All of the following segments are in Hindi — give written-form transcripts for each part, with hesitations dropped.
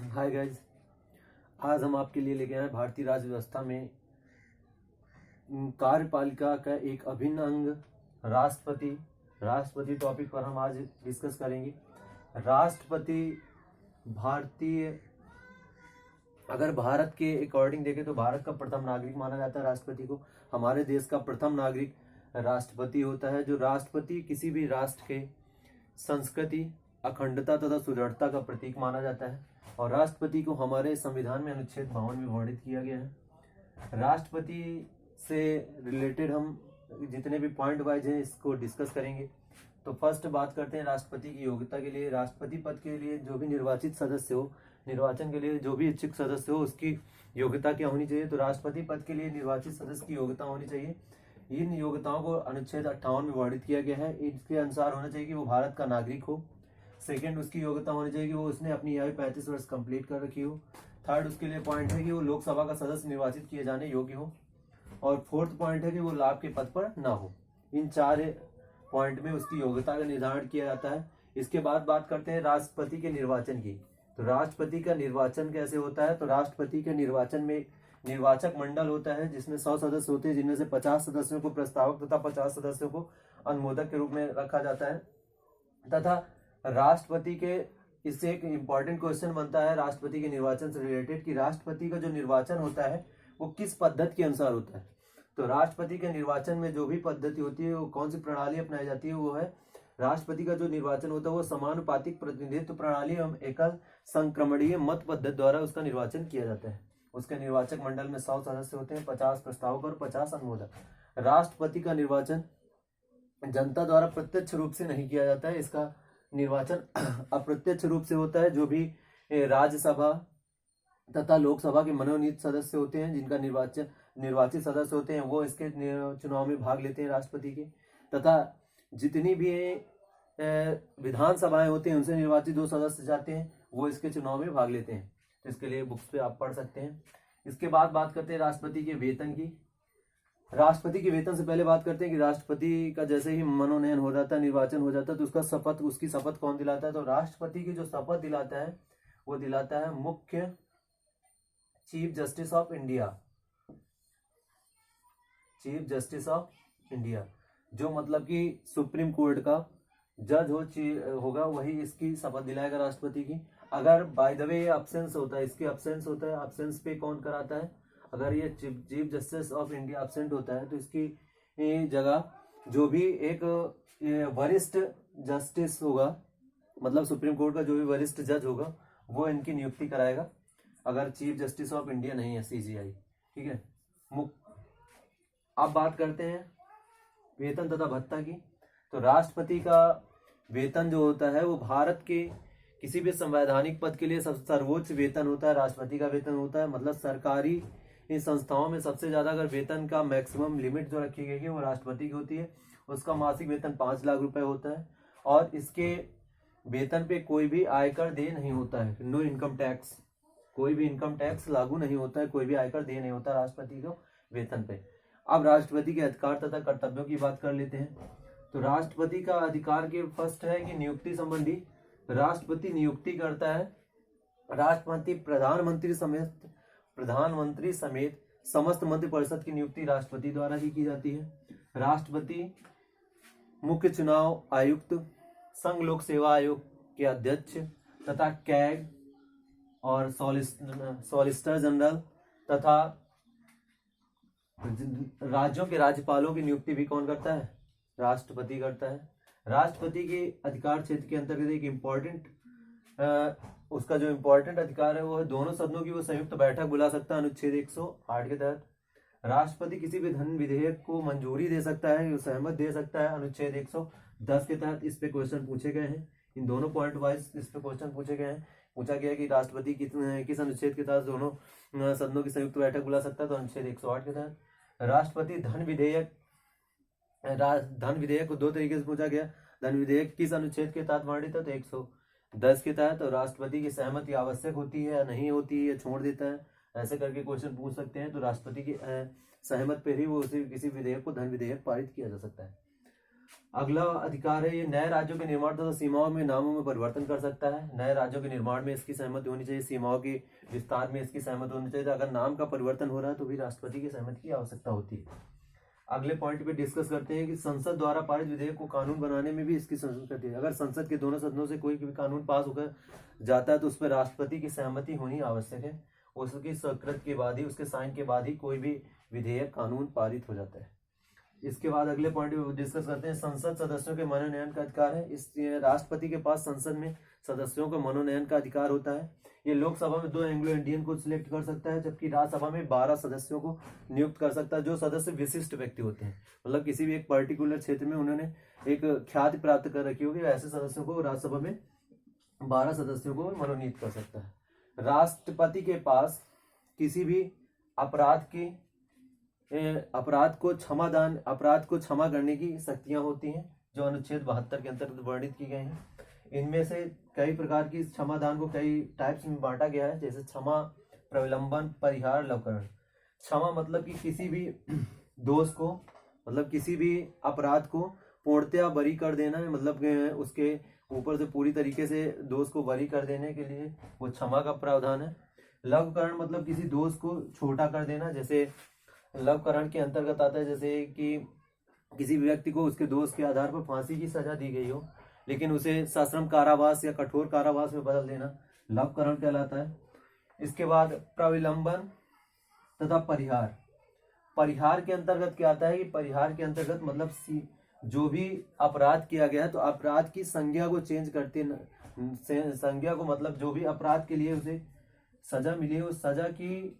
हाय गाइज, आज हम आपके लिए लेके आए हैं भारतीय राज्य व्यवस्था में कार्यपालिका का एक अभिन्न अंग राष्ट्रपति। राष्ट्रपति टॉपिक पर हम आज डिस्कस करेंगे। राष्ट्रपति भारतीय, अगर भारत के अकॉर्डिंग देखें तो भारत का प्रथम नागरिक माना जाता है राष्ट्रपति को। हमारे देश का प्रथम नागरिक राष्ट्रपति होता है। जो राष्ट्रपति किसी भी राष्ट्र के संस्कृति, अखंडता तथा सुदृढ़ता का प्रतीक माना जाता है और राष्ट्रपति को हमारे संविधान में अनुच्छेद 52 में वर्णित किया गया है। राष्ट्रपति से रिलेटेड हम जितने भी पॉइंट वाइज हैं इसको डिस्कस करेंगे। तो फर्स्ट बात करते हैं राष्ट्रपति की योग्यता के लिए। राष्ट्रपति पद के लिए जो भी निर्वाचित सदस्य हो, निर्वाचन के लिए जो भी इच्छुक सदस्य हो, उसकी योग्यता क्या होनी चाहिए? तो राष्ट्रपति पद के लिए निर्वाचित सदस्य की योग्यता होनी चाहिए। इन योग्यताओं को अनुच्छेद 58 में वर्णित किया गया है। इसके अनुसार होना चाहिए कि वो भारत का नागरिक हो। सेकंड, उसकी योग्यता होनी चाहिए कि वो उसने अपनी आयु 35 वर्ष कंप्लीट कर रखी हो। थर्ड, उसके लिए पॉइंट है कि वो लोकसभा का सदस्य निर्वाचित किए जाने योग्य हो। और फोर्थ पॉइंट है कि वो लाभ के पद पर ना हो। इन चार पॉइंट में उसकी योग्यता का निर्धारण किया जाता है। इसके बाद बात करते हैं राष्ट्रपति के निर्वाचन की। तो राष्ट्रपति का निर्वाचन कैसे होता है? तो राष्ट्रपति के निर्वाचन में निर्वाचक मंडल होता है जिसमें 100 सदस्य होते हैं, जिनमें से 50 सदस्यों को प्रस्तावक तथा 50 सदस्यों को अनुमोदक के रूप में रखा जाता है। तथा राष्ट्रपति के, इससे एक इम्पॉर्टेंट क्वेश्चन बनता है राष्ट्रपति के निर्वाचन से रिलेटेड कि राष्ट्रपति का जो निर्वाचन होता है वो किस पद्धति के अनुसार होता है। तो राष्ट्रपति के निर्वाचन में जो भी पद्धति होती है, वो कौन सी प्रणाली अपनाई जाती है, वो है राष्ट्रपति का जो निर्वाचन होता है वो समानुपातिक प्रतिनिधित्व प्रणाली एवं एकल संक्रमणीय मत पद्धति द्वारा उसका निर्वाचन किया जाता है। उसके निर्वाचक मंडल में 100 सदस्य होते हैं, 50 प्रस्तावक और 50 अनुमोदक। राष्ट्रपति का निर्वाचन जनता द्वारा प्रत्यक्ष रूप से नहीं किया जाता है। इसका निर्वाचन अप्रत्यक्ष रूप से होता है। जो भी राज्यसभा तथा लोकसभा के मनोनीत सदस्य होते हैं, जिनका निर्वाचित सदस्य होते हैं, वो इसके चुनाव में भाग लेते हैं राष्ट्रपति के। तथा जितनी भी विधानसभाएं होती हैं उनसे निर्वाचित 2 सदस्य जाते हैं, वो इसके चुनाव में भाग लेते हैं। तो इसके लिए बुक्स पे आप पढ़ सकते हैं। इसके बाद बात करते हैं राष्ट्रपति के वेतन की। राष्ट्रपति के वेतन से पहले बात करते हैं कि राष्ट्रपति का जैसे ही मनोनयन हो जाता है, निर्वाचन हो जाता है, तो उसकी शपथ कौन दिलाता है? तो राष्ट्रपति की जो शपथ दिलाता है वो दिलाता है मुख्य chief justice of India. Chief justice of India, जो मतलब कि सुप्रीम कोर्ट का जज होगा, वही इसकी शपथ दिलाएगा राष्ट्रपति की। अगर बाय द वे अब्सेंस होता है, इसके अब्सेंस होता है, अब्सेंस पे कौन कराता है? अगर ये chief justice of India absent होता है तो इसकी जगह जो भी एक वरिष्ठ जस्टिस होगा, मतलब सुप्रीम कोर्ट का जो भी वरिष्ठ जज होगा, वो इनकी नियुक्ति कराएगा। अगर चीफ जस्टिस ऑफ इंडिया नहीं है, CJI, ठीक है। अब बात करते हैं वेतन तथा भत्ता की। तो राष्ट्रपति का वेतन जो होता है वो भारत के किसी भी संवैधानिक पद के लिए सर्वोच्च वेतन होता है। राष्ट्रपति का वेतन होता है, मतलब सरकारी इन संस्थाओं में सबसे ज्यादा अगर वेतन का मैक्सिमम लिमिट जो रखी गई है वो राष्ट्रपति की होती है। उसका मासिक वेतन 5 लाख रुपए होता है और इसके वेतन पे कोई भी आयकर देय नहीं होता है। नो इनकम टैक्स, कोई भी इनकम टैक्स लागू नहीं होता है, कोई भी आयकर देय नहीं होता राष्ट्रपति को वेतन पे। अब राष्ट्रपति के अधिकार तथा कर्तव्यों की बात कर लेते हैं। तो राष्ट्रपति का अधिकार के फर्स्ट है कि नियुक्ति संबंधी। राष्ट्रपति नियुक्ति करता है। राष्ट्रपति प्रधानमंत्री समेत समस्त मंत्रिपरिषद की नियुक्ति राष्ट्रपति द्वारा ही की जाती है। राष्ट्रपति मुख्य चुनाव आयुक्त, संघ लोक सेवा आयोग के अध्यक्ष तथा कैग और सॉलिसिटर जनरल तथा राज्यों के राज्यपालों की नियुक्ति भी कौन करता है? राष्ट्रपति करता है। राष्ट्रपति के अधिकार क्षेत्र के अंतर्गत एक इम्पोर्टेंट उसका जो इम्पोर्टेंट अधिकार है वो है दोनों सदनों की वो संयुक्त बैठक बुला सकता है अनुच्छेद 108 के तहत। राष्ट्रपति किसी भी धन विधेयक को मंजूरी दे सकता है, सहमत दे सकता है अनुच्छेद 110 के तहत। इस पे क्वेश्चन पूछे गए हैं, इन दोनों पॉइंट वाइज इस पे क्वेश्चन पूछे गए हैं। पूछा गया कि राष्ट्रपति किस अनुच्छेद के तहत दोनों सदनों की संयुक्त बैठक बुला सकता है? तो अनुच्छेद 108 के तहत। राष्ट्रपति धन विधेयक को 2 तरीके से पूछा गया। धन विधेयक किस अनुच्छेद के तहत वर्णित है? तो 110 के तहत। और राष्ट्रपति की सहमति आवश्यक होती है या नहीं होती है, छोड़ देता है, ऐसे करके क्वेश्चन पूछ सकते हैं। तो राष्ट्रपति की सहमत पर ही वो किसी विधेयक को धन विधेयक पारित किया जा सकता है। अगला अधिकार है ये नए राज्यों के निर्माण तथा सीमाओं में नामों में परिवर्तन कर सकता है। नए राज्यों के निर्माण में इसकी सहमति होनी चाहिए, सीमाओं के विस्तार में इसकी सहमति होनी चाहिए। अगर नाम का परिवर्तन हो रहा है तो भी राष्ट्रपति की सहमति की आवश्यकता होती है। अगले पॉइंट पे डिस्कस करते हैं कि संसद द्वारा पारित विधेयक को कानून बनाने में भी इसकी सहमति करती है। अगर संसद के दोनों सदनों से कोई भी कानून पास होकर जाता है तो उस पर राष्ट्रपति की सहमति होनी आवश्यक है। उसकी स्वीकृति के बाद ही, उसके साइन के बाद ही कोई भी विधेयक कानून पारित हो जाता है। इसके बाद अगले पॉइंट पे डिस्कस करते हैं संसद सदस्यों के मनोनयन का अधिकार है। इस राष्ट्रपति के पास संसद में सदस्यों का मनोनयन का अधिकार होता है। ये लोकसभा में 2 एंग्लो इंडियन को सिलेक्ट कर सकता है, जबकि राज्यसभा में 12 सदस्यों को नियुक्त कर सकता है, जो सदस्य विशिष्ट व्यक्ति होते हैं। मतलब किसी भी एक पर्टिकुलर क्षेत्र में उन्होंने एक ख्याति प्राप्त कर रखी होगी, ऐसे सदस्यों को राज्यसभा में 12 सदस्यों को मनोनीत कर सकता है। राष्ट्रपति के पास किसी भी अपराध को क्षमा करने की शक्तियां होती हैं, जो अनुच्छेद 72 के अंतर्गत वर्णित की गई हैं। इनमें से कई प्रकार की क्षमादान को कई टाइप्स में बांटा गया है, जैसे क्षमा, प्रविलंबन, परिहार, लवकरण। क्षमा मतलब कि किसी भी दोष को, मतलब किसी भी अपराध को पूर्णतया बरी कर देना है, मतलब उसके ऊपर से पूरी तरीके से दोष को बरी कर देने के लिए वो क्षमा का प्रावधान है। लवकरण मतलब किसी दोष को छोटा कर देना, जैसे लवकरण के अंतर्गत आता है जैसे कि किसी व्यक्ति को उसके दोष के आधार पर फांसी की सजा दी गई हो, लेकिन उसे सश्रम कारावास या कठोर कारावास में बदल देना लवकरण कहलाता है। इसके बाद प्रविलंबन तथा परिहार। परिहार के अंतर्गत क्या आता है कि परिहार के अंतर्गत मतलब जो भी अपराध किया गया है तो अपराध की संज्ञा को चेंज करते, संज्ञा को मतलब जो भी अपराध के लिए उसे सजा मिली है उस सजा की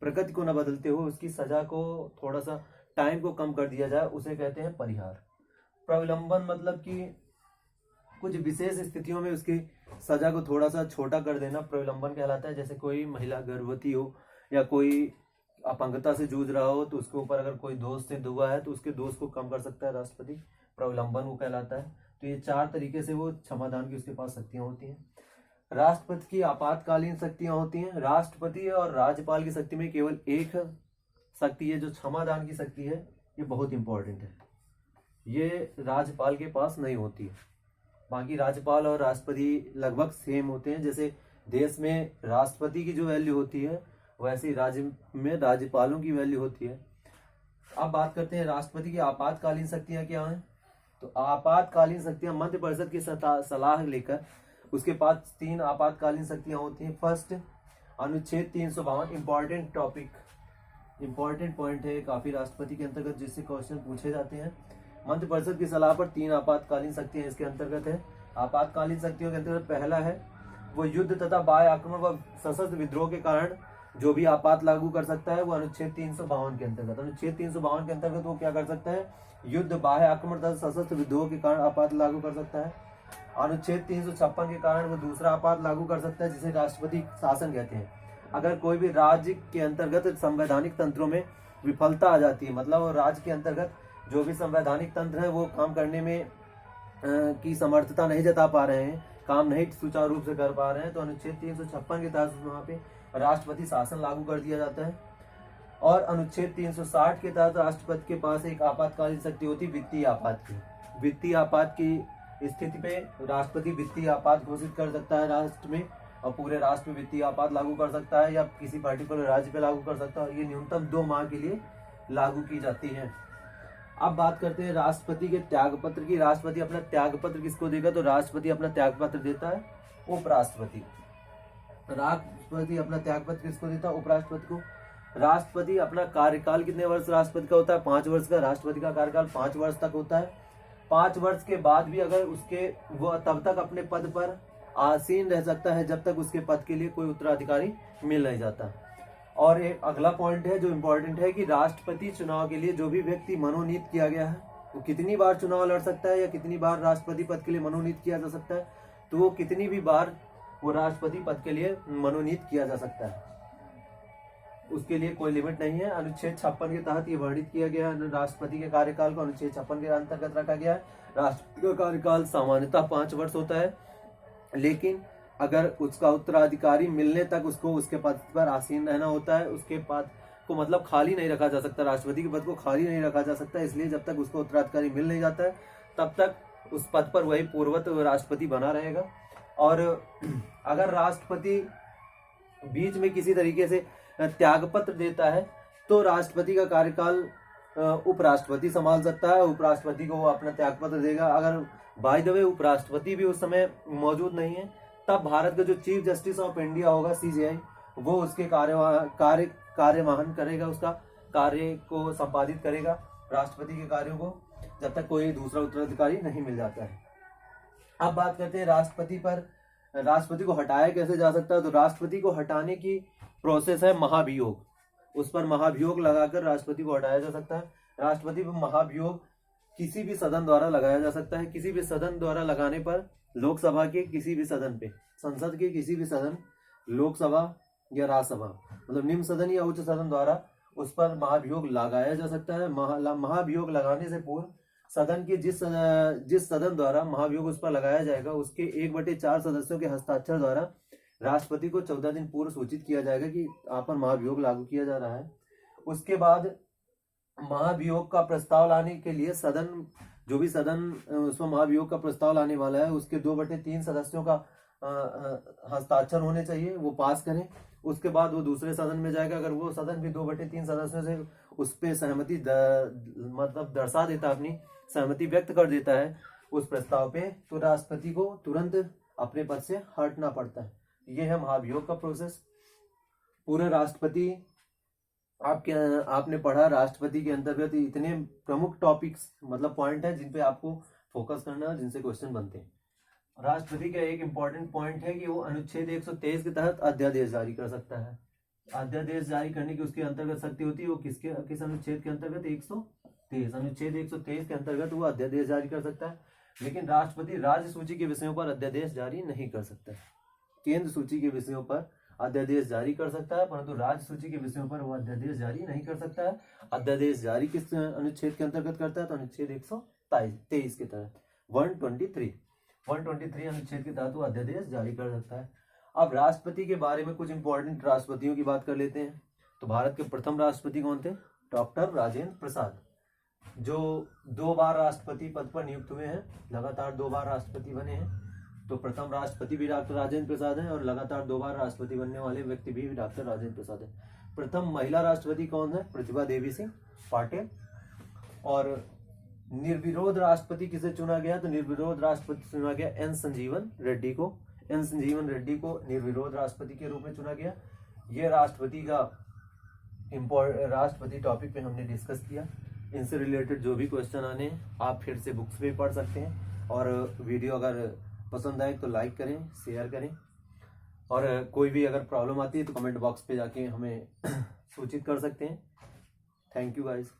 प्रकृति को न बदलते हुए उसकी सजा को थोड़ा सा टाइम को कम कर दिया जाए, उसे कहते हैं परिहार। प्रविलंबन मतलब कि कुछ विशेष स्थितियों में उसकी सजा को थोड़ा सा छोटा कर देना प्रविलंबन कहलाता है। जैसे कोई महिला गर्भवती हो या कोई अपंगता से जूझ रहा हो तो उसके ऊपर अगर कोई दोष सिद्ध हुआ है तो उसके दोष को कम कर सकता है राष्ट्रपति, प्रविलंबन वो कहलाता है। तो ये 4 तरीके से वो क्षमादान की उसके पास शक्तियां होती हैं। राष्ट्रपति की आपातकालीन शक्तियां होती हैं। राष्ट्रपति और राज्यपाल की शक्ति में केवल एक शक्ति है जो क्षमादान की शक्ति है, ये बहुत इंपॉर्टेंट है, ये राज्यपाल के पास नहीं होती है। बाकी राज्यपाल और राष्ट्रपति लगभग सेम होते हैं। जैसे देश में राष्ट्रपति की जो वैल्यू होती है वैसे राज्य में राज्यपालों की वैल्यू होती है। अब बात करते हैं राष्ट्रपति की आपातकालीन शक्तियां क्या हैं। तो आपातकालीन शक्तियां मंत्रि परिषद की सलाह लेकर उसके पास 3 आपातकालीन शक्तियां होती हैं। फर्स्ट, अनुच्छेद 352, इंपॉर्टेंट टॉपिक, इंपॉर्टेंट पॉइंट है काफी राष्ट्रपति के अंतर्गत जिससे क्वेश्चन पूछे जाते हैं। मंत्रिपरिषद की सलाह पर 3 आपातकालीन शक्तियां इसके अंतर्गत है। आपातकालीन शक्तियों के अंतर्गत पहला है वो युद्ध तथा बाह्य आक्रमण व सशस्त्र विद्रोह के कारण जो भी आपात लागू कर सकता है वो अनुच्छेद 352 के अंतर्गत। अनुच्छेद 352 के अंतर्गत वो क्या कर सकता है, युद्ध, बाह्य आक्रमण तथा सशस्त्र विद्रोह के कारण आपात लागू कर सकता है। अनुच्छेद 356 के कारण वो दूसरा आपात लागू कर सकता है जिसे राष्ट्रपति शासन कहते हैं। अगर कोई भी राज्य के अंतर्गत संवैधानिक तंत्रों में विफलता आ जाती है, मतलब राज्य के अंतर्गत जो भी संवैधानिक तंत्र है वो काम करने में की समर्थता नहीं जता पा रहे हैं, काम नहीं सुचारू रूप से कर पा रहे हैं, तो अनुच्छेद 356 के तहत वहाँ पे राष्ट्रपति शासन लागू कर दिया जाता है। और अनुच्छेद 360 के तहत राष्ट्रपति के पास एक आपातकालीन शक्ति होती है वित्तीय आपात की। वित्तीय आपात की स्थिति पे राष्ट्रपति वित्तीय आपात घोषित कर सकता है राष्ट्र में, और पूरे राष्ट्र में वित्तीय आपात लागू कर सकता है या किसी पर्टिकुलर राज्य पे लागू कर सकता है। ये न्यूनतम 2 माह के लिए लागू की जाती है। अब बात करते हैं राष्ट्रपति के त्यागपत्र की। राष्ट्रपति अपना त्यागपत्र किसको देगा, तो राष्ट्रपति अपना त्यागपत्र देता है उपराष्ट्रपति। राष्ट्रपति अपना त्यागपत्र किसको देता है, उपराष्ट्रपति को। राष्ट्रपति अपना कार्यकाल कितने वर्ष राष्ट्रपति का होता है, 5 वर्ष का। राष्ट्रपति का कार्यकाल 5 वर्ष तक होता है। 5 वर्ष के बाद भी अगर उसके वो तब तक अपने पद पर आसीन रह सकता है जब तक उसके पद के लिए कोई उत्तराधिकारी मिल नहीं जाता। और एक अगला पॉइंट है जो इम्पोर्टेंट है कि राष्ट्रपति चुनाव के लिए जो भी व्यक्ति मनोनीत किया गया है वो कितनी बार चुनाव लड़ सकता है या कितनी बार राष्ट्रपति पद के लिए मनोनीत किया जा सकता है, तो वो कितनी भी बार वो राष्ट्रपति पद के लिए मनोनीत किया जा सकता है, उसके लिए कोई लिमिट नहीं है। अनुच्छेद 56 के तहत ये वर्णित किया गया है राष्ट्रपति के कार्यकाल को, अनुच्छेद 56 के अंतर्गत रखा गया है। राष्ट्रपति का कार्यकाल सामान्यतः 5 वर्ष होता है, लेकिन अगर उसका उत्तराधिकारी मिलने तक उसको उसके पद पर आसीन रहना होता है। उसके बाद को मतलब खाली नहीं रखा जा सकता, राष्ट्रपति के पद को खाली नहीं रखा जा सकता, इसलिए जब तक उसको उत्तराधिकारी मिल नहीं जाता है तब तक उस पद पर वही पूर्ववत राष्ट्रपति बना रहेगा। और अगर राष्ट्रपति बीच में किसी तरीके से त्यागपत्र देता है तो राष्ट्रपति का कार्यकाल उपराष्ट्रपति संभाल सकता है, उपराष्ट्रपति को वो अपना त्यागपत्र देगा। अगर बाय द वे उपराष्ट्रपति भी उस समय मौजूद नहीं है तब भारत का जो चीफ जस्टिस ऑफ इंडिया होगा CJI, वो उसके कार्यवाहन करेगा, उसका कार्य को संपादित करेगा राष्ट्रपति के कार्यों को, जब तक कोई दूसरा उत्तराधिकारी नहीं मिल जाता है। अब बात करते हैं राष्ट्रपति पर, राष्ट्रपति को हटाया कैसे जा सकता है। तो राष्ट्रपति को हटाने की प्रोसेस है महाभियोग, उस पर महाभियोग लगाकर राष्ट्रपति को हटाया जा सकता है। राष्ट्रपति पर महाभियोग किसी भी सदन द्वारा लगाया जा सकता है। किसी भी सदन द्वारा लगाने पर लोकसभा के किसी भी सदन पे, संसद के किसी भी सदन, लोकसभा या राज्यसभा मतलब निम्न सदन या उच्च सदन द्वारा उस पर महाभियोग लगाया जा सकता है। महाभियोग लगाने से पूर्व सदन के जिस सदन द्वारा महाभियोग उस पर लगाया जाएगा उसके 1/4 सदस्यों के हस्ताक्षर द्वारा राष्ट्रपति को 14 दिन पूर्व सूचित किया जाएगा कि आप पर महाभियोग लागू किया जा रहा है। उसके बाद महाभियोग का प्रस्ताव लाने के लिए सदन, जो भी सदन उसमें महाभियोग का प्रस्ताव लाने वाला है उसके 2/3 सदस्यों का हस्ताक्षर होने चाहिए, वो पास करें। उसके बाद वो दूसरे सदन में जाएगा। अगर वो सदन भी 2/3 सदस्यों से उस पर सहमति मतलब दर्शा देता, अपनी सहमति व्यक्त कर देता है उस प्रस्ताव पे, तो राष्ट्रपति को तुरंत अपने पद से हटना पड़ता है। ये है महाभियोग का प्रोसेस। पूरे राष्ट्रपति आपने पढ़ा, राष्ट्रपति के अंतर्गत इतने प्रमुख टॉपिक्स मतलब पॉइंट है जिन पे आपको फोकस करना है, जिनसे क्वेश्चन बनते हैं। राष्ट्रपति का एक इम्पॉर्टेंट पॉइंट है कि वो अनुच्छेद 123 के तहत अध्यादेश जारी कर सकता है। अध्यादेश जारी करने की उसके अंतर्गत शक्ति होती है। वो किस अनुच्छेद के अंतर्गत? 123, अनुच्छेद 123 के अंतर्गत वो अध्यादेश जारी कर सकता है। लेकिन राष्ट्रपति राज्य सूची के विषयों पर अध्यादेश जारी नहीं कर सकता है। केंद्र सूची के विषयों पर अध्यादेश जारी कर सकता है, परंतु राज्य सूची के विषयों पर वो अध्यादेश जारी नहीं कर सकता है। अध्यादेश जारी किस अनुच्छेद के अंतर्गत करता है? तो अनुच्छेद 123 के तहत 123 अनुच्छेद के तहत वो अध्यादेश जारी कर सकता है। अब राष्ट्रपति के बारे में कुछ इंपॉर्टेंट राष्ट्रपतियों की बात कर लेते हैं। तो भारत के प्रथम राष्ट्रपति कौन थे? डॉक्टर राजेंद्र प्रसाद, जो 2 बार राष्ट्रपति पद पर नियुक्त हुए हैं, लगातार 2 बार राष्ट्रपति बने हैं। तो प्रथम राष्ट्रपति भी डॉक्टर राजेंद्र प्रसाद हैं और लगातार 2 बार राष्ट्रपति बनने वाले व्यक्ति भी डॉक्टर राजेंद्र प्रसाद हैं। प्रथम महिला राष्ट्रपति कौन है? प्रतिभा देवी सिंह पाटिल। और निर्विरोध राष्ट्रपति किसे चुना गया? तो निर्विरोध राष्ट्रपति चुना गया एन संजीवन रेड्डी को। एन संजीवन रेड्डी को निर्विरोध राष्ट्रपति के रूप में चुना गया। ये राष्ट्रपति का राष्ट्रपति टॉपिक पे हमने डिस्कस किया। इनसे रिलेटेड जो भी क्वेश्चन आने आप फिर से बुक्स पे पढ़ सकते हैं। और वीडियो अगर पसंद आए तो लाइक करें, शेयर करें, और कोई भी अगर प्रॉब्लम आती है तो कमेंट बॉक्स पे जाके हमें सूचित कर सकते हैं। Thank you guys.